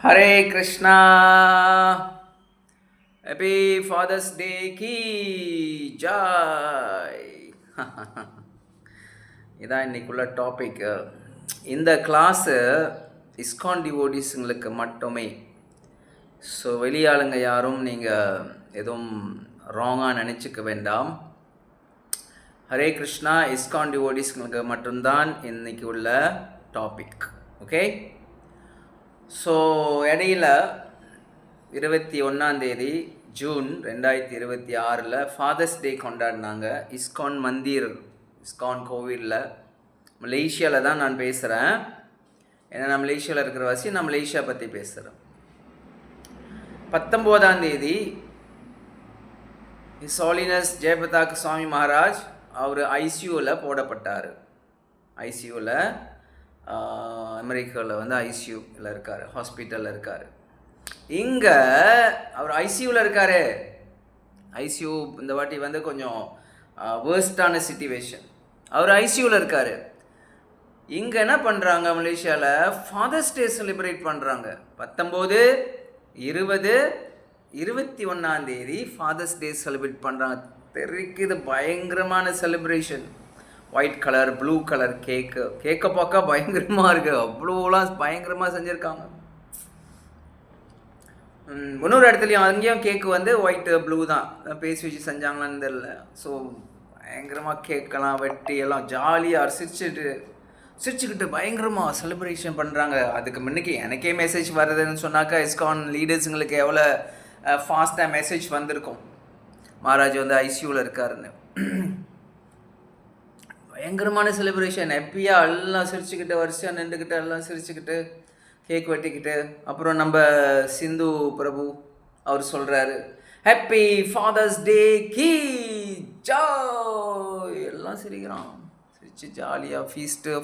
Hare Krishna. Happy Father's டே கி Joy. இதான் இன்னைக்குள்ள topic. இந்த கிளாஸு இஸ்கான் டிவோடிஸுங்களுக்கு மட்டுமே. ஸோ வெளியாளுங்க யாரும் நீங்கள் எதுவும் ராங்காக நினச்சிக்க வேண்டாம். ஹரே கிருஷ்ணா இஸ்கான் டிவோடிஸுங்களுக்கு மட்டும்தான் இன்னைக்கு உள்ள டாபிக். ஓகே. ஸோ இடையில 21 ஜூன் 2026 ஃபாதர்ஸ் டே கொண்டாடினாங்க இஸ்கான் மந்திர், இஸ்கான் கோவிலில். மலேசியாவில் தான் நான் பேசுகிறேன். ஏன்னா நான் மலேசியாவில் இருக்கிற வாசி நான் மலேசியா பற்றி பேசுகிறேன். 19 ஹிஸ் ஹாலினஸ் ஜெயபிரதாக் சுவாமி மகாராஜ் அவர் ஐசியூவில் போடப்பட்டார். ஐசியூவில் அமெரிக்காவில் ஐசியூவில் இருக்கார், ஹாஸ்பிட்டலில் இருக்கார். இங்கே அவர் ஐசியூவில் இருக்கார். ஐசியூ இந்த வாட்டி கொஞ்சம் வேர்ஸ்டான சிச்சுவேஷன். அவர் ஐசியூவில் இருக்கார். இங்கே என்ன பண்ணுறாங்க, மலேசியாவில் ஃபாதர்ஸ் டே செலிப்ரேட் பண்ணுறாங்க. 19, 20, 21 ஃபாதர்ஸ் டே செலிப்ரேட் பண்ணுறாங்க. தெரிக்குது பயங்கரமான celebration. White colour, blue colour கேக்கை பார்க்க பயங்கரமாக இருக்குது. அவ்வளோலாம் பயங்கரமாக செஞ்சுருக்காங்க. இன்னொரு இடத்துலையும் அங்கேயும் கேக்கு ஒயிட்டு ப்ளூ தான் பேசி வச்சு செஞ்சாங்களான்னு தெரியல. ஸோ பயங்கரமாக கேக்கெல்லாம் வெட்டி எல்லாம் ஜாலியாக சிரிச்சுக்கிட்டு பயங்கரமாக செலிப்ரேஷன் பண்ணுறாங்க. அதுக்கு முன்னுக்கு எனக்கே மெசேஜ் வருதுன்னு சொன்னாக்கா இஸ்கான் லீடர்ஸுங்களுக்கு எவ்வளோ ஃபாஸ்ட்டாக மெசேஜ் வந்திருக்கும். மகாராஜ் ஐசியூவில் இருக்காருன்னு. பயங்கரமான செலிப்ரேஷன். ஹாப்பியாக எல்லாம் சிரிச்சுக்கிட்டு வரிசையாக நின்றுக்கிட்டு எல்லாம் சிரிச்சுக்கிட்டு கேக் வெட்டிக்கிட்டு. அப்புறம் நம்ம சிந்து பிரபு அவர் சொல்கிறாரு, ஹாப்பி ஃபாதர்ஸ் டே கி ஜாய். எல்லாம் சிரிக்கிறான், சிரிச்சு ஜாலியாக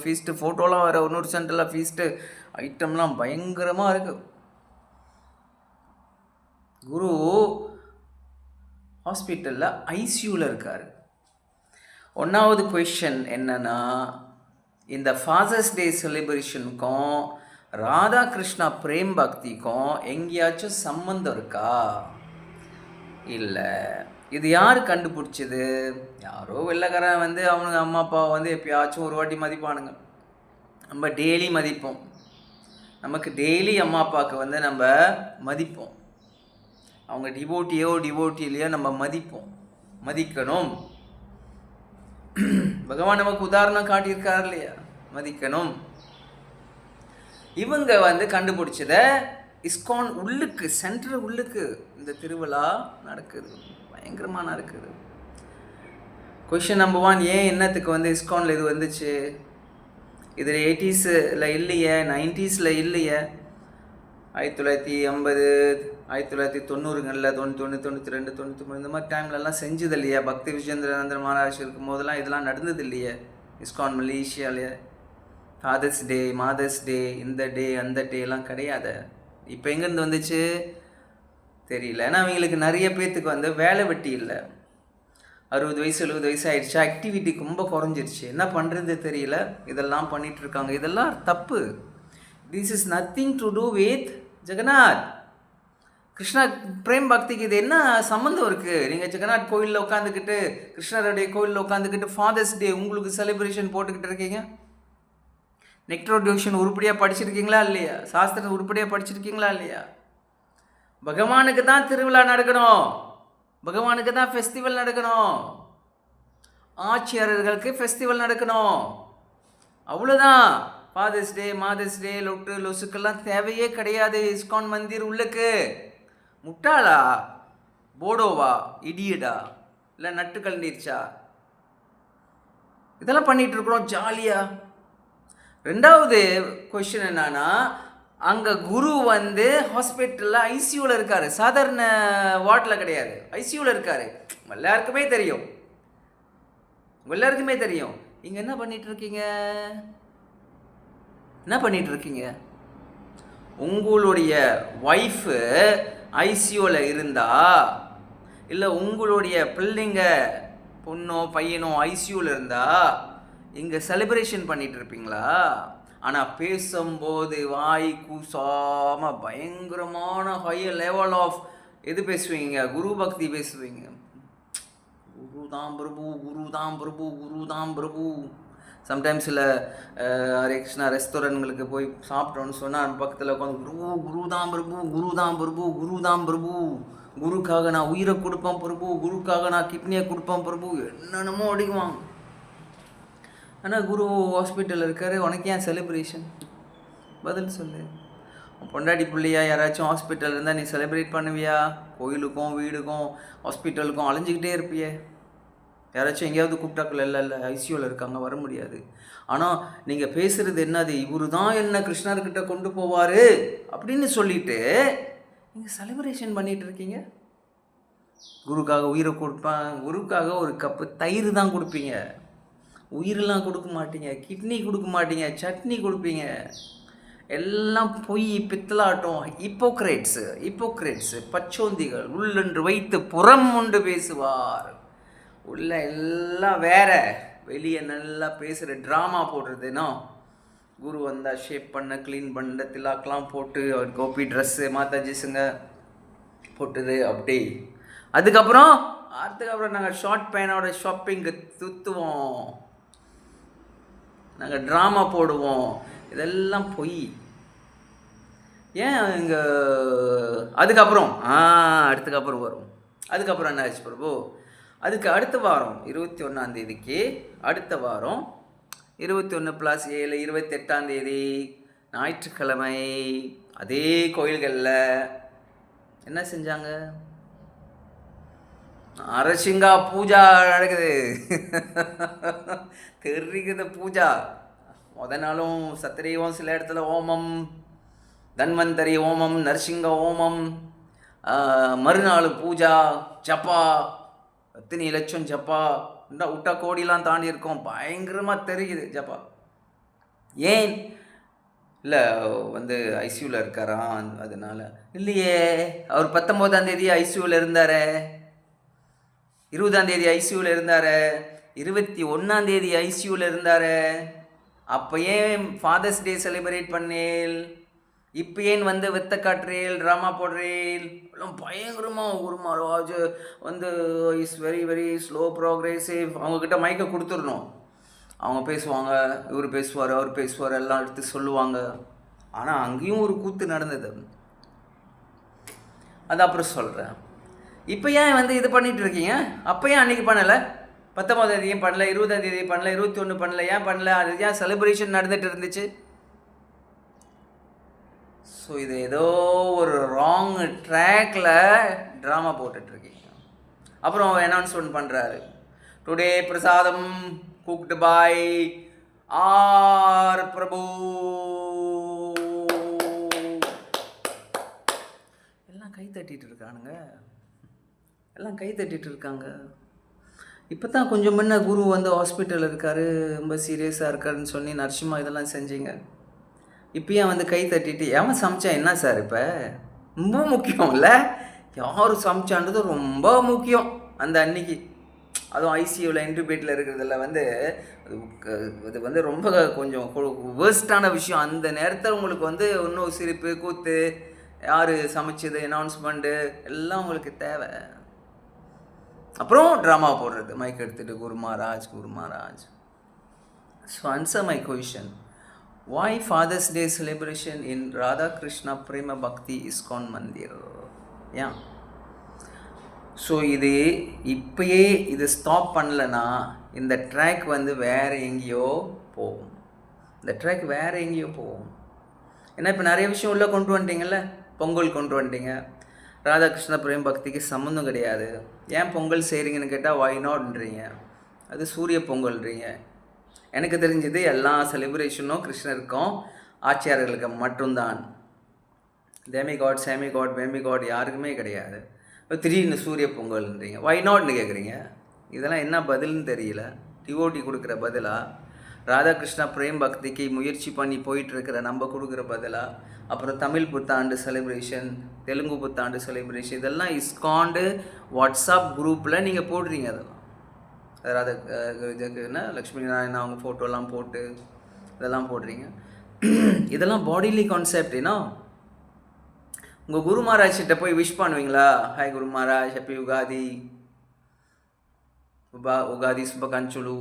ஃபீஸ்ட்டு ஃபோட்டோலாம் வேறு. இன்னொரு சென்டரில் ஃபீஸ்ட்டு ஐட்டம்லாம் பயங்கரமாக இருக்குது. குரு ஹாஸ்பிட்டலில் ஐசியூவில் இருக்கார். 1வது கொஷன் என்னன்னா, இந்த ஃபாதர்ஸ் டே செலிப்ரேஷனுக்கும் ராதாகிருஷ்ணா பிரேம் பக்திக்கும் எங்கேயாச்சும் சம்மந்தம் இருக்கா? இல்லை. இது யார் கண்டுபிடிச்சது? யாரோ வெள்ளைக்காரன் அவனுங்க அம்மா அப்பா எப்பயாச்சும் ஒரு வாட்டி மதிப்பானுங்க. நம்ம டெய்லி மதிப்போம். நமக்கு டெய்லி அம்மா அப்பாவுக்கு நம்ம மதிப்போம். அவங்க டிவோட்டிலையோ நம்ம மதிக்கணும். பகவான் நமக்கு உதாரணம் காட்டியிருக்கார் இல்லையா, மதிக்கணும். இவங்க கண்டுபிடிச்சத இஸ்கான் உள்ளுக்கு, சென்ட்ரல் உள்ளுக்கு இந்த திருவிழா நடக்குது. பயங்கரமாக நடக்குது. கொஷின் நம்பர் 1, ஏன் என்னத்துக்கு இஸ்கானில் இது வந்துச்சு? இது 80s இல்லையே, 90s இல்லையே, 1980, 1990, 91, 92, 93 இந்த மாதிரி டைம்லலாம் செஞ்சது இல்லையா? பக்தி விஜேந்திரநாதர் மகாராஜ் இருக்கும் போதெல்லாம் இதெல்லாம் நடந்தது இல்லையே இஸ்கான் மலேசியாவிலே? ஃபாதர்ஸ் டே, மதர்ஸ் டே, இந்த டே அந்த டேலாம் கிடையாது. இப்போ எங்கேருந்து வந்துச்சு தெரியல. ஏன்னா அவங்களுக்கு நிறைய பேர்த்துக்கு வேலை வெட்டி இல்லை. 60 வயசு 70 வயசு ஆயிடுச்சு, ஆக்டிவிட்டி ரொம்ப குறைஞ்சிருச்சு. என்ன பண்ணுறது தெரியல. இதெல்லாம் பண்ணிகிட்ருக்காங்க. இதெல்லாம் தப்பு. This is nothing to do with Jagannath. Krishna பிரேம் பக்திக்கு இது என்ன சம்மந்தம் இருக்குது? நீங்கள் ஜெகநாத் கோயிலில் உட்காந்துக்கிட்டு, கிருஷ்ணருடைய கோயிலில் உட்காந்துக்கிட்டு ஃபாதர்ஸ் டே உங்களுக்கு செலிப்ரேஷன் போட்டுக்கிட்டு இருக்கீங்க. நெக்ட்ரோடியூஷன் உருப்படியாக படிச்சிருக்கீங்களா இல்லையா? சாஸ்திரம் உருப்படியாக படிச்சிருக்கீங்களா இல்லையா? பகவானுக்கு தான் திருவிழா நடக்கணும், பகவானுக்கு தான் ஃபெஸ்டிவல் நடக்கணும், ஆட்சியாளர்களுக்கு ஃபெஸ்டிவல் நடக்கணும். அவ்வளோதான். ஃபாதர்ஸ் டே, மதர்ஸ் டே, லொசுக்கெல்லாம் தேவையே கிடையாது இஸ்கான் மந்திர் உள்ளுக்கு. முட்டாளா, போடோவா, இடியடா, இல்லை நட்டு கலந்துருச்சா? இதெல்லாம் பண்ணிகிட்டு இருக்கிறோம் ஜாலியாக. 2வது கொஷின் என்னன்னா, அங்கே குரு ஹாஸ்பிட்டலில் ஐசியூவில் இருக்கார். சாதாரண வார்டில் கிடையாது, ஐசியூவில் இருக்கார். எல்லாருக்குமே தெரியும். இங்கே என்ன பண்ணிகிட்ருக்கீங்க? உங்களுடைய ஒய்ஃபு ஐசியூவில் இருந்தா, இல்லை உங்களுடைய பிள்ளைங்க பொண்ணோ பையனோ ஐசியூவில் இருந்தா இங்கே செலிப்ரேஷன் பண்ணிகிட்டு இருப்பீங்களா? ஆனால் பேசும்போது வாய் கூசாமல் பயங்கரமான ஹையர் லெவல் ஆஃப் எது பேசுவீங்க, குரு பக்தி பேசுவீங்க. குரு தான் பிரபு, குரு தான் பிரபு, குரு தான் பிரபு. சம்டைம்ஸ் சில ஹரே கிருஷ்ணா ரெஸ்டாரண்ட்களுக்கு போய் சாப்பிட்டோன்னு சொன்னால் பக்கத்தில் உட்காந்து குரு குரு தான் பிரபு, குரு தான் பிரபு, குரு தான் பிரபு, குருக்காக நான் உயிரை கொடுப்பேன் பிரபு, குருக்காக நான் கிட்னியை கொடுப்பேன் பிரபு, என்னென்னமோ அடிக்குவாங்க. ஆனால் குரு ஹாஸ்பிட்டலில் இருக்காரு, உனக்கு ஏன் செலிப்ரேஷன்? பதில் சொல்லு. பொண்டாட்டி பிள்ளையா யாராச்சும் ஹாஸ்பிட்டல் இருந்தால் நீ செலிப்ரேட் பண்ணுவியா? கோயிலுக்கும் வீடுக்கும் ஹாஸ்பிட்டலுக்கும் அலைஞ்சிக்கிட்டே இருப்பியே. யாராச்சும் எங்கேயாவது கூப்பிட்டாக்கள் இல்லை ஐசியூவில் இருக்காங்க, வர முடியாது. ஆனால் நீங்கள் பேசுகிறது என்னது, இவரு தான் என்ன கிருஷ்ணர்கிட்ட கொண்டு போவார் அப்படின்னு சொல்லிட்டு நீங்கள் செலிப்ரேஷன் பண்ணிகிட்டு இருக்கீங்க. குருக்காக உயிரை கொடுப்பேன், குருக்காக ஒரு கப்பு தயிர் தான் கொடுப்பீங்க, உயிரெலாம் கொடுக்க மாட்டீங்க, கிட்னி கொடுக்க மாட்டீங்க, சட்னி கொடுப்பீங்க. எல்லாம் பொய் பித்தலாட்டம். ஹிப்போக்ரேட்ஸு பச்சோந்திகள். உள்ளென்று வைத்து புறம் உண்டு பேசுவார், உள்ள எல்லாம் வேற, வெளியே நல்லா பேசுகிற ட்ராமா போடுறதுனோ. குரு வந்தால் ஷேப் பண்ண க்ளீன் பண்ண திலாக்கெலாம் போட்டு அவர் கோபி ட்ரெஸ்ஸு மாதாஜிஸுங்க போட்டுது அப்படி. அதுக்கப்புறம் நாங்கள் ஷார்ட் பேனோட ஷாப்பிங்கு சுற்றுவோம், நாங்கள் ட்ராமா போடுவோம். இதெல்லாம் பொய். ஏன் இங்கே அதுக்கப்புறம் வரும். அதுக்கப்புறம் என்ன ஆச்சு பிரபு? அதுக்கு அடுத்த வாரம் 21 அடுத்த வாரம் 21+7 28 ஞாயிற்றுக்கிழமை அதே கோயில்களில் என்ன செஞ்சாங்க? நரசிங்கா பூஜா நடக்குது. தெரியுது பூஜா. நாளும் சத்திரீவம், சில இடத்துல ஓமம், தன்வந்தரி ஓமம், நரசிங்க ஓமம், மறுநாள் பூஜா, ஜப்பா, 10 லட்சம் ஜப்பா, விட்டா கோடிலாம் தாண்டி இருக்கோம். பயங்கரமாக தெரியுது ஜப்பா. ஏன் இல்லை ஐசியூவில் இருக்காரா அதனால? இல்லையே, அவர் 19 ஐசியூவில் இருந்தார், 20 ஐசியூவில் இருந்தார், 21 ஐசியூவில் இருந்தார். அப்போ ஏன் ஃபாதர்ஸ் டே செலிப்ரேட் பண்ணேல்? இப்போ ஏன் வெத்த காட்டுறேல், ட்ராமா போடுறேல்? எல்லாம் பயங்கரமாக Guru Maharaj is very very slow progressive. அவங்கக்கிட்ட மைக்கை கொடுத்துடணும், அவங்க பேசுவாங்க, இவர் பேசுவார், அவர் பேசுவார், எல்லாம் எடுத்து சொல்லுவாங்க. ஆனால் அங்கேயும் ஒரு கூத்து நடந்தது, அது அப்புறம் சொல்கிறேன். இப்போ ஏன் இது பண்ணிகிட்டு இருக்கீங்க? அப்போ ஏன் அன்றைக்கி பண்ணலை? 19 பண்ணல, 20 பண்ணல, 21 பண்ணல, ஏன் பண்ணல? அது ஏன் செலிப்ரேஷன் நடந்துட்டு இருந்துச்சு? ஸோ இது ஏதோ ஒரு ராங் ட்ராக்ல ட்ராமா போட்டுட்ருக்கீங்க. அப்புறம் அனௌன்ஸ்மெண்ட் பண்ணுறாரு, டுடே பிரசாதம் குக்டு பாய் ஆர் பிரபு. எல்லாம் கை தட்டிட்டு இருக்காங்க. இப்போ தான் கொஞ்சம் முன்ன குரு ஹாஸ்பிட்டலில் இருக்கார், ரொம்ப சீரியஸாக இருக்காருன்னு சொல்லி நரசிம்மா இதெல்லாம் செஞ்சீங்க. இப்போயும் கை தட்டிட்டு ஏன் சமைச்சா என்ன சார்? இப்போ ரொம்ப முக்கியம் இல்லை, யார் சமைச்சான்றது ரொம்ப முக்கியம் அந்த அன்னைக்கு. அதுவும் ஐசியூவில் இன்டியூபேட்டில் இருக்கிறதுல அது ரொம்ப கொஞ்சம் வேர்ஸ்டான விஷயம். அந்த நேரத்தில் உங்களுக்கு இன்னும் சிரிப்பு கூத்து, யார் சமைச்சது, அனௌன்ஸ்மெண்ட்டு எல்லாம் உங்களுக்கு தேவை. அப்புறம் ட்ராமா போடுறது, மைக் எடுத்துகிட்டு Guru Maharaj. So answer my question, why Father's Day celebration in Radha Krishna Prema Bhakti ISKCON Mandir? Yeah. So இப்போயே இது ஸ்டாப் பண்ணலைன்னா இந்த ட்ராக் வேறு எங்கேயோ போகும். ஏன்னா இப்போ நிறைய விஷயம் உள்ளே கொண்டு வந்துட்டீங்கல்ல. பொங்கல் கொண்டு வந்துட்டீங்க, ராதாகிருஷ்ண பிரேம் பக்திக்கு சம்மந்தம் கிடையாது. ஏன் பொங்கல் செய்கிறீங்கன்னு கேட்டால் வை நாட்ன்றீங்க, அது சூரிய பொங்கல்ன்றீங்க. எனக்கு தெரிஞ்சது எல்லா செலிப்ரேஷனும் கிருஷ்ணருக்கும் ஆச்சாரியர்களுக்கு மட்டும்தான். தேமிகாட், சேமிகாட், வேமிகாட் யாருக்குமே கிடையாது. திடீர்னு சூரிய பொங்கல்ன்றீங்க, வை நாட்னு கேட்குறீங்க. இதெல்லாம் என்ன பதில்னு தெரியல. டிஓடி கொடுக்குற பதிலாக, ராதாகிருஷ்ணா பிரேம் பக்திக்கு முயற்சி பண்ணி போயிட்டுருக்கிற நம்ம கொடுக்குற பதிலாக, அப்புறம் தமிழ் புத்தாண்டு செலிப்ரேஷன், தெலுங்கு புத்தாண்டு செலிப்ரேஷன், இதெல்லாம் இஸ்காண்டு வாட்ஸ்அப் குரூப்பில் நீங்கள் போடுறீங்க. அதெல்லாம் லக்ஷ்மி நாராயணா அவங்க ஃபோட்டோலாம் போட்டு இதெல்லாம் போடுறீங்க. இதெல்லாம் பாடிலி கான்செப்ட். ஏன்னா உங்கள் குரு மகாராஜ்கிட்ட போய் விஷ் பண்ணுவீங்களா? ஹாய் குரு மகாராஜ், ஹாப்பி யுகாதி, உகாதி சுபகாஞ்சுலு,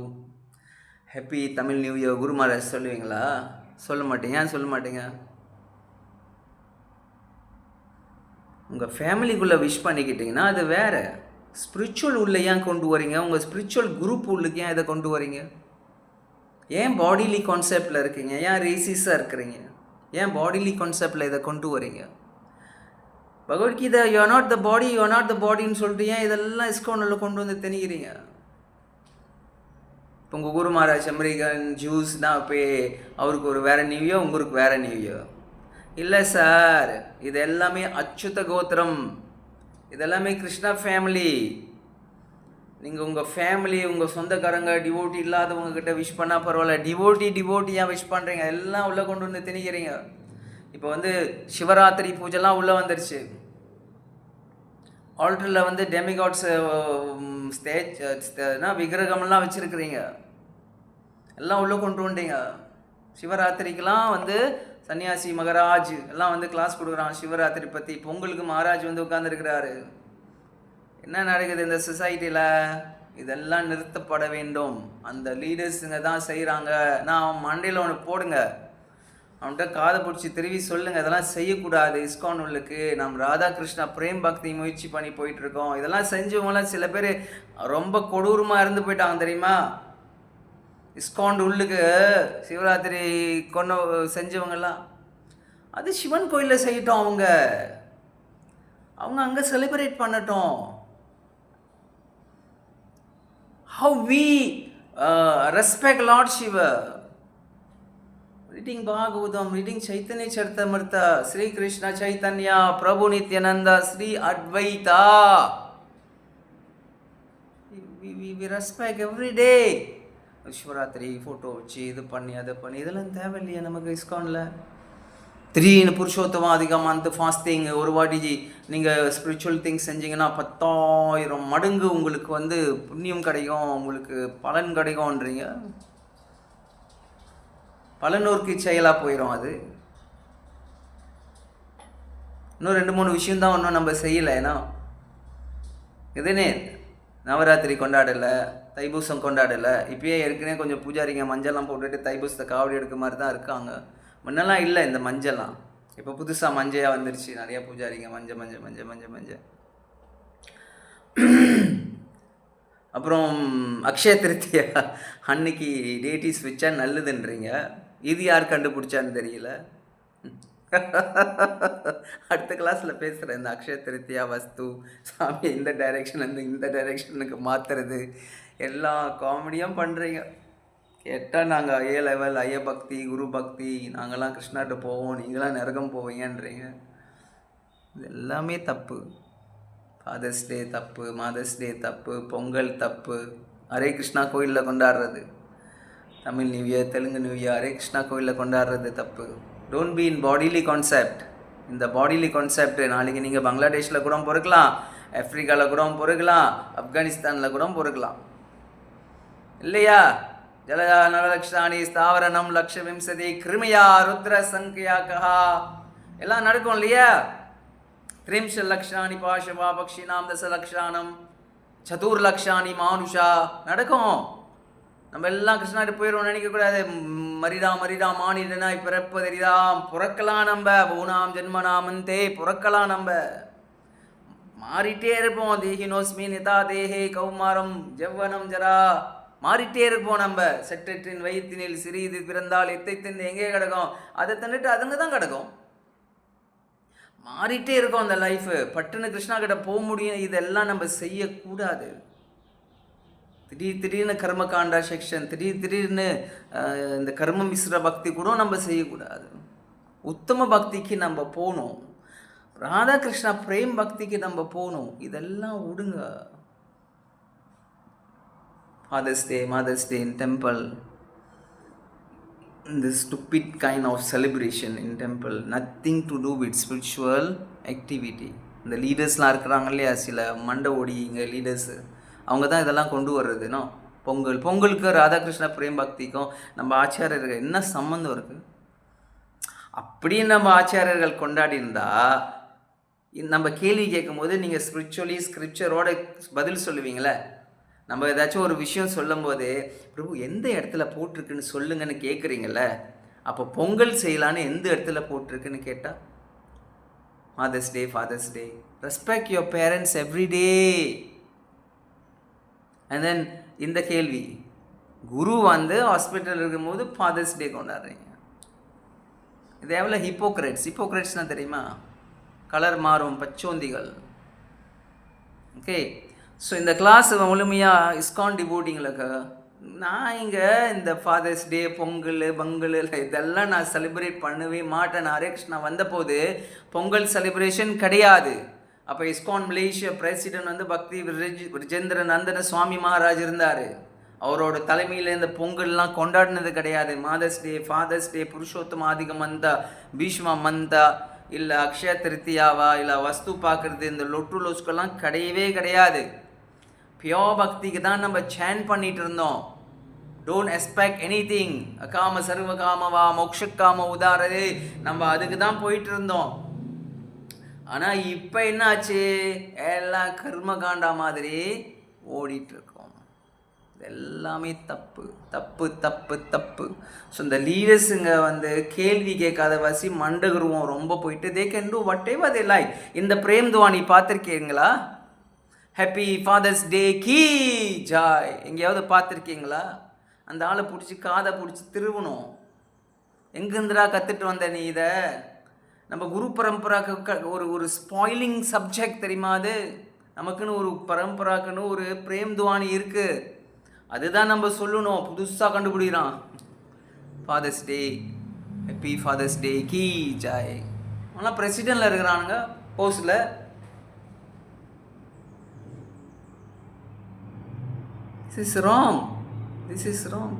happy Tamil new year Guru Maharaj சொல்லுவீங்களா? சொல்ல மாட்டீங்க. ஏன் சொல்ல மாட்டீங்க? உங்கள் ஃபேமிலிக்குள்ளே விஷ் பண்ணிக்கிட்டிங்கன்னா அது வேறு. ஸ்பிரிச்சுவல் உள்ள ஏன் கொண்டு வரீங்க? உங்கள் ஸ்பிரிச்சுவல் குரூப் உள்ளுக்கு ஏன் இதை கொண்டு வரீங்க? ஏன் பாடிலி கான்செப்டில் இருக்கீங்க? ஏன் ரேசிஸாக இருக்கிறீங்க? ஏன் பாடிலி கான்செப்டில் இதை கொண்டு வரீங்க? Bhagavad Gita you are not the body, you are not the பாடின்னு சொல்லிட்டு ஏன் இதெல்லாம் இஸ்கானில் கொண்டு வந்து திணிக்கிறீங்க? இப்போ உங்கள் குரு மகாராஜ் அமெரிக்கன் ஜூஸ்னால் இப்போ அவருக்கு ஒரு வேறு நியூ இயர், உங்களுக்கு வேறு நியூ இயர் இல்லை சார். இது எல்லாமே அச்சுத கோத்திரம், இதெல்லாமே கிருஷ்ணா ஃபேமிலி. நீங்கள் உங்கள் ஃபேமிலி, உங்கள் சொந்தக்காரங்க டிவோட்டி இல்லாதவங்க கிட்ட விஷ் பண்ணால் பரவாயில்ல, டிவோட்டியாக விஷ் பண்ணுறீங்க, எல்லாம் உள்ளே கொண்டு வந்து திணிக்கிறீங்க. இப்போ வந்து சிவராத்திரி பூஜைலாம் உள்ளே வந்துருச்சு. ஆல்டரில் வந்து டெமிகாட்ஸ் விக்கிரகமெல்லாம் வச்சுருக்கிறீங்க, எல்லாம் உள்ளே கொண்டு வந்துட்டீங்க. சிவராத்திரிக்கெலாம் வந்து சன்னியாசி மகாராஜ் எல்லாம் வந்து கிளாஸ் கொடுக்குறான் சிவராத்திரி பற்றி. பொங்கலுக்கு மகாராஜ் வந்து உட்காந்துருக்கிறாரு. என்ன நடக்குது இந்த சொசைட்டியில்? இதெல்லாம் நிறுத்தப்பட வேண்டும். அந்த லீடர்ஸுங்க தான் செய்கிறாங்க. நான் மண்டையில் ஒன்று போடுங்க, அவன்கிட்ட காதை பிடிச்சி திருவி சொல்லுங்கள், இதெல்லாம் செய்யக்கூடாது. இஸ்கான் உள்ளுக்கு நம்ம ராதாகிருஷ்ணா பிரேம் பக்தி முயற்சி பண்ணி போயிட்டுருக்கோம். இதெல்லாம் செஞ்சவங்களாம் சில பேர் ரொம்ப கொடூரமாக இருந்து போயிட்டாங்க தெரியுமா? இஸ்கான் உள்ளுக்கு சிவராத்திரி கொண்டு செஞ்சவங்கெல்லாம் அது சிவன் கோயிலில் செய்யட்டும். அவங்க அங்கே செலிப்ரேட் பண்ணட்டும். How we respect Lord Shiva. reading Bhagavatam, reading Chaitanya Charitamrita, Sri Krishna Chaitanya, Prabhu Nityananda, Sri Advaita. We respect every day. Shivaratri photo வச்சு இது பண்ணி அதை பண்ணி இதெல்லாம் தேவையில்லையா நமக்கு இஸ்கானில்? திடீர்னு புருஷோத்தமம் அதிகம் அந்த ஃபாஸ்டிங் ஒரு வாட்டி நீங்கள் ஸ்பிரிச்சுவல் திங்ஸ் செஞ்சிங்கன்னா 10,000 மடங்கு உங்களுக்கு வந்து புண்ணியம் கிடைக்கும், உங்களுக்கு பலன் கிடைக்கும்ன்றீங்க. பலனூருக்கு செயலாக போயிடும் அது. இன்னும் 2-3 விஷயந்தான் ஒன்றும் நம்ம செய்யலை. ஏன்னா இதுனே நவராத்திரி கொண்டாடலை, தைப்பூசம் கொண்டாடலை. இப்பயே ஏற்கனவே கொஞ்சம் பூஜாரிங்க மஞ்சள்லாம் போட்டுட்டு தைப்பூசத்தை காவடி எடுக்க மாதிரி தான் இருக்காங்க. முன்னெல்லாம் இல்லை இந்த மஞ்சள்லாம், இப்போ புதுசாக மஞ்சையாக வந்துருச்சு. நிறையா பூஜாரிங்க மஞ்சள் மஞ்சள் மஞ்சள் மஞ்சள் மஞ்சள். அப்புறம் அக்ஷய திருத்தியா அன்னைக்கு டேட்டிஸ் வச்சா நல்லதுன்றீங்க. இது யார் கண்டுபிடிச்சான்னு தெரியல. அடுத்த கிளாஸில் பேசுகிறேன். இந்த அக்ஷய திருத்தியா வஸ்து சாமி இந்த டைரெக்ஷன்லேருந்து இந்த டைரெக்ஷனுக்கு மாற்றுறது எல்லா காமெடியும் பண்ணுறீங்க. கேட்டால் நாங்கள் A லெவல் ஐய பக்தி குரு பக்தி, நாங்கள்லாம் கிருஷ்ணாட்ட போவோம், நீங்களாம் நரகம் போவீங்கன்றீங்க. இது எல்லாமே தப்பு. ஃபாதர்ஸ் டே தப்பு, மதர்ஸ் டே தப்பு, பொங்கல் தப்பு, ஹரே கிருஷ்ணா கோயிலில் கொண்டாடுறது, Tamil new year Telugu new year Hare Krishna கோயிலில் கொண்டாடுறது தப்பு. Don't be in bodily concept. இந்த பாடிலி கான்செப்ட் நாளைக்கு நீங்கள் பங்களாதேஷில் கூட பொறுக்கலாம், ஆஃப்ரிக்காவில் கூட பொறுக்கலாம், ஆப்கானிஸ்தானில் கூட பொறுக்கலாம் இல்லையா? ஜலஜா நலலக்ஷாணி ஸ்தாவரணம் லக்ஷ விம்சதி கிருமியா ருத்ர சங்கியா கஹா எல்லாம் நடக்கும் இல்லையா? 3 லக்ஷாணி பாஷவா பக்ஷினாம் 10 லக்ஷானம் சதுர் லக்ஷாணி மானுஷா நடக்கும். நம்ம எல்லாம் கிருஷ்ணாட்டு போயிடுவோம் நினைக்கக்கூடாது. மரிடா மானிடனாய் பிறப்பதறிதாம் பிறக்கலாம். நம்ம பூனாம் ஜென்மனாமந்தே பிறக்கலாம். நம்ம மாறிட்டே இருப்போம். தேஹினோஸ்மி நிதா தேஹே கௌமாரம் ஜவ்வனம் ஜரா மாறிட்டே இருப்போம். நம்ம செற்றற்றின் வயிற்றினில் சிறிது பிறந்தால் எத்தை தின்னு எங்கே கிடக்கும், அதை தின்னுட்டு அதுங்க தான் கிடக்கும். மாறிட்டே இருக்கும் அந்த லைஃபு. பட்டுன்னு கிருஷ்ணா கிட்ட போக முடியும். இதெல்லாம் நம்ம செய்யக்கூடாது. திடீர்னு கர்மகாண்டா செக்ஷன், திடீர்னு இந்த கர்ம மிஸ்ர பக்தி கூட நம்ம செய்யக்கூடாது. உத்தம பக்திக்கு நம்ம போகணும். ராதாகிருஷ்ணா பிரேம் பக்திக்கு நம்ம போகணும். இதெல்லாம் விடுங்க. Father's day mother's day in temple, இந்த stupid kind of celebration in temple, nothing to do with spiritual activity. இந்த லீடர்ஸ்லாம் இருக்கிறாங்க இல்லையா, சில மண்டை ஓடி இங்கே லீடர்ஸு, அவங்க தான் இதெல்லாம் கொண்டு வர்றதுனோ. பொங்கலுக்கு ராதாகிருஷ்ண பிரேம் பக்திக்கும் நம்ம ஆச்சாரியருக்கு என்ன சம்மந்தம் இருக்குது? அப்படின்னு நம்ம ஆச்சாரியர்கள் கொண்டாடி இருந்தா நம்ம கேள்வி கேட்கும்போது நீங்கள் ஸ்பிரிச்சுவலி ஸ்கிரிப்சரோட பதில் சொல்லுவீங்களே. நம்ம ஏதாச்சும் ஒரு விஷயம் சொல்லும் போது பிரபு எந்த இடத்துல போட்டிருக்குன்னு சொல்லுங்கன்னு கேட்குறீங்கள. அப்போ பொங்கல் செய்யலான்னு எந்த இடத்துல போட்டிருக்குன்னு கேட்டால் father's day father's day. Respect your parents every day. And then இந்த கேள்வி, குரு வந்து ஹாஸ்பிட்டல் இருக்கும்போது ஃபாதர்ஸ் டே கொண்டாடுறீங்க. இது எவ்வளோ ஹிப்போக்ரேட்ஸ்னால் தெரியுமா? கலர் மாறும் பச்சோந்திகள். ஓகே, ஸோ இந்த கிளாஸ் முழுமையாக இஸ்கான் டிவோட்டிங்களுக்கு நான் இங்கே இந்த ஃபாதர்ஸ் டே பொங்கல் பங்கல் இதெல்லாம் நான் செலிப்ரேட் பண்ணவே மாட்டேன். ஹரே கிருஷ்ணா வந்தபோது பொங்கல் செலிப்ரேஷன் கிடையாது. அப்போ இஸ்கான் மலேசியா பிரசிடென்ட் வந்து பக்தி விஜேந்திர நந்தன சுவாமி மகாராஜ் இருந்தார். அவரோட தலைமையில் இந்த பொங்கல்லாம் கொண்டாடினது கிடையாது. மாதர்ஸ் டே, ஃபாதர்ஸ் டே, புருஷோத்தம ஆதிக மந்தா, பீஷ்மா மந்தா, இல்லை அக்ஷய திருத்தியாவா, இல்லை வஸ்து பார்க்குறது, இந்த லொட்டு லொஸ்கெல்லாம் கிடையவே கிடையாது. பியோர் பக்திக்கு தான் நம்ம சேன் பண்ணிட்டு இருந்தோம். டோன்ட் எக்ஸ்பெக்ட் எனி திங், அகாம சர்வ காமவா மோக்ஷக்காம உதாரதே, நம்ம அதுக்கு தான் போயிட்டு இருந்தோம். ஆனால் இப்போ என்ன ஆச்சு? எல்லாம் கர்மகாண்டா மாதிரி ஓடிட்டுருக்கோம். எல்லாமே தப்பு தப்பு தப்பு தப்பு. ஸோ இந்த லீடர்ஸுங்க வந்து கேள்வி கேட்காத வாசி மண்டகுருவம் ரொம்ப போயிட்டு they can do what ever they like. இந்த பிரேம் துவானி பார்த்துருக்கீங்களா? ஹாப்பி ஃபாதர்ஸ் டே கீ ஜாய் எங்கேயாவது பார்த்துருக்கீங்களா? அந்த ஆளை பிடிச்சி காதை பிடிச்சி திருவணும். எங்கேருந்துடா கற்றுட்டு வந்த நீ இதை? நம்ம குரு பரம்பராக்கு ஒரு ஸ்பாயிலிங் சப்ஜெக்ட் தெரியுமா? அது நமக்குன்னு ஒரு பரம்பராக்குன்னு ஒரு பிரேம் துவானி இருக்குது. அதுதான் நம்ம சொல்லணும். புதுசாக கண்டுபிடிக்கிறான். Father's Day, happy Father's Day கீ ஜாய். ஆனால் பிரசிடென்ட்ல இருக்கிறானுங்க போஸ்டில். This is wrong.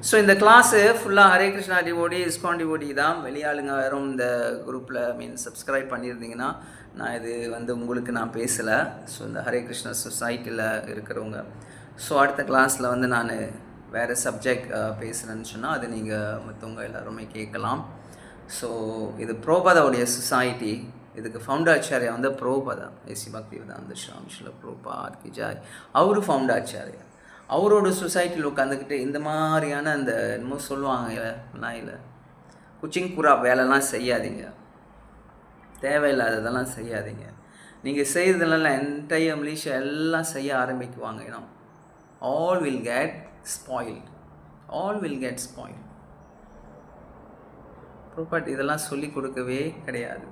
ஸோ இந்த கிளாஸு ஃபுல்லாக ஹரே கிருஷ்ணா டிவோடி, இஸ்கான் டிவோடி தான். வெளியாளுங்க யாரும் இந்த குரூப்பில் சப்ஸ்கிரைப் பண்ணியிருந்தீங்கன்னா நான் இது வந்து உங்களுக்கு நான் பேசலை. ஸோ இந்த ஹரே கிருஷ்ணா சொசைட்டியில் இருக்கிறவங்க. ஸோ அடுத்த கிளாஸில் வந்து நான் வேறு சப்ஜெக்ட் பேசுகிறேன்னு சொன்னால் அது நீங்கள் மற்றவங்க எல்லாருமே கேட்கலாம். ஸோ இது ப்ரோபாதாவுடைய சொசைட்டி. இதுக்கு ஃபவுண்டாச்சாரியா வந்து ப்ரோபாதா ஏசி பக்திவேதாந்த சுவாமி ஸ்ரீல ப்ரோபாத் கி ஜாய். அவரு ஃபவுண்டாச்சாரியா. அவரோட சொசைட்டியில் உட்காந்துக்கிட்டு இந்த மாதிரியான அந்த என்னமோ சொல்லுவாங்க இல்லை குச்சிங் புறா வேலைலாம் செய்யாதீங்க. தேவையில்லாததெல்லாம் செய்யாதீங்க. நீங்கள் செய்கிறதுலாம் என்டையர் மலேசியா எல்லாம் செய்ய ஆரம்பிக்குவாங்க. ஏன்னா all will get spoiled. Property இதெல்லாம் சொல்லி கொடுக்கவே கிடையாது.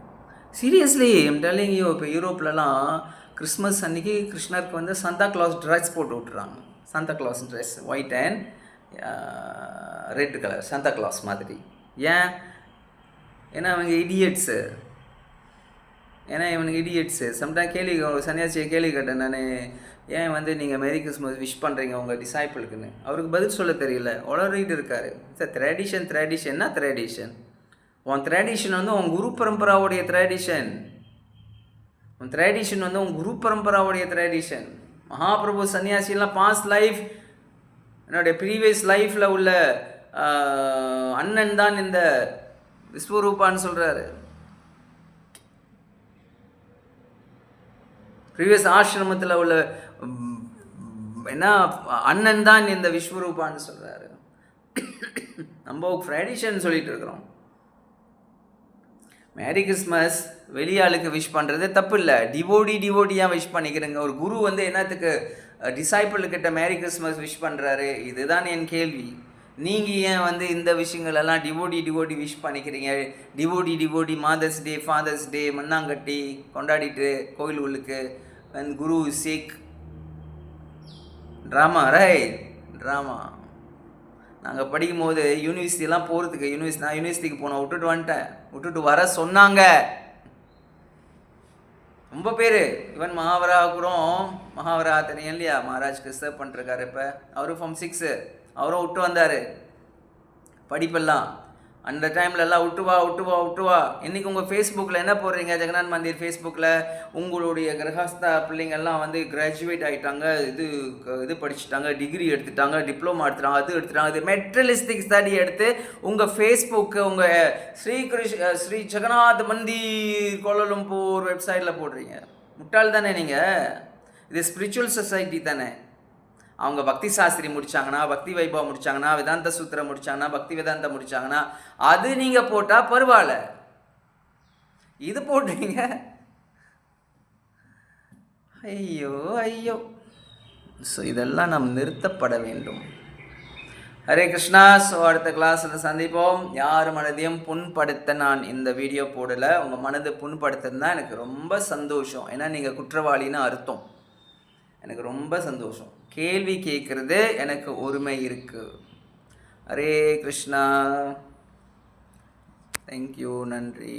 Seriously I'm telling you. இப்போ யூரோப்லலாம் கிறிஸ்மஸ் அன்றைக்கி கிருஷ்ணருக்கு வந்து சாந்தா கிளாஸ் ட்ரெஸ் போட்டு விட்டுறாங்க. Santa Claus dress white and red colour Santa Claus மாதிரி. ஏன்னா அவங்க இடியட்ஸு. சம்டைம் சன்னியாசியை கேள்வி கேட்டேன் நான், ஏன் வந்து நீங்கள் மேரி கிறிஸ்மஸ் விஷ் பண்ணுறீங்க உங்கள் டிசைப்பிளுக்குன்னு. அவருக்கு பதில் சொல்ல தெரியல, உளறிட்டு இருக்காரு. சார் ட்ரெடிஷன்னா ட்ரெடிஷன். உன் ட்ரெடிஷன் வந்து உன் குரு பரம்பராவுடைய ட்ரெடிஷன். வந்து உன் குரு பரம்பராவுடைய ட்ரெடிஷன். மகாபிரபு சன்னியாசிலாம் பாஸ்ட் லைஃப், என்னுடைய ப்ரீவியஸ் லைஃப்பில் உள்ள அண்ணன் தான் இந்த விஸ்வரூபான்னு சொல்கிறாரு. ப்ரீவியஸ் ஆசிரமத்தில் உள்ள என்ன அண்ணன் தான் இந்த விஸ்வரூபான்னு சொல்கிறாரு. நம்ம ட்ரெடிஷன் சொல்லிட்டு இருக்கிறோம். மேரி கிறிஸ்மஸ் வெளியாளுக்கு விஷ் பண்ணுறது தப்பு இல்லை. டிவோடியாக விஷ் பண்ணிக்கிறேங்க. ஒரு குரு வந்து என்னத்துக்கு டிசைப்பிள்கிட்ட மேரி கிறிஸ்மஸ் விஷ் பண்ணுறாரு? இதுதான் என் கேள்வி. நீங்கள் ஏன் வந்து இந்த விஷயங்களெல்லாம் டிவோடி விஷ் பண்ணிக்கிறீங்க? டிவோடி மாதர்ஸ் டே ஃபாதர்ஸ் டே மண்ணாங்கட்டி கொண்டாடிட்டு கோயில் உள்ளுக்கு குரு சிக் ட்ராமா ட்ராமா. நாங்கள் படிக்கும் போது யூனிவர்சிட்டிலாம் போகிறதுக்கு நான் யூனிவர்சிட்டிக்கு போனோம், விட்டுட்டு வர சொன்னாங்க ரொம்ப பேர். ஈவன் மகாவரா தெரியும் இல்லையா? மகாராஜ்க்கு சர்வ் பண்ணிருக்காரு. இப்போ அவரும் ஃபார்ம் 6 அவரும் விட்டு வந்தார் படிப்பெல்லாம். அந்த டைம்ல எல்லாம் விட்டு வா. இன்னைக்கு உங்கள் ஃபேஸ்புக்கில் என்ன போடுறீங்க? ஜெகநாத் மந்திர் ஃபேஸ்புக்கில் உங்களுடைய கிரகஸ்தா பிள்ளைங்கள்லாம் வந்து கிராஜுவேட் ஆகிட்டாங்க, இது படிச்சுட்டாங்க, டிகிரி எடுத்துட்டாங்க, டிப்ளமா எடுத்துட்டாங்க, அது எடுத்துட்டாங்க, இது மெட்ரலிஸ்டிக் ஸ்டடி எடுத்து உங்கள் ஃபேஸ்புக்கு உங்கள் ஸ்ரீ ஜெகநாத் மந்திர் கோலாலம்பூர் வெப்சைட்டில் போடுறீங்க. முட்டாள் தானே நீங்கள்? இது ஸ்பிரிச்சுவல் சொசைட்டி தானே. அவங்க பக்தி சாஸ்திரி முடித்தாங்கன்னா, பக்தி வைபவம் முடித்தாங்கன்னா, வேதாந்த சூத்திரம் முடித்தாங்கன்னா, பக்தி வேதாந்தம் முடித்தாங்கன்னா, அது நீங்கள் போட்டால் பரவாயில்ல. இது போட்டீங்க, ஐயோ. ஸோ இதெல்லாம் நாம் நிறுத்தப்பட வேண்டும். ஹரே கிருஷ்ணா. ஸோ அடுத்த கிளாஸில் சந்திப்போம். யார் மனதையும் புண்படுத்த நான் இந்த வீடியோ போடலை. உங்கள் மனதை புண்படுத்துன்னா எனக்கு ரொம்ப சந்தோஷம். ஏன்னா நீங்கள் குற்றவாளின்னு அர்த்தம். எனக்கு ரொம்ப சந்தோஷம். கேள்வி கேட்குறது எனக்கு உரிமை இருக்குது. ஹரே கிருஷ்ணா. தேங்க்யூ. நன்றி.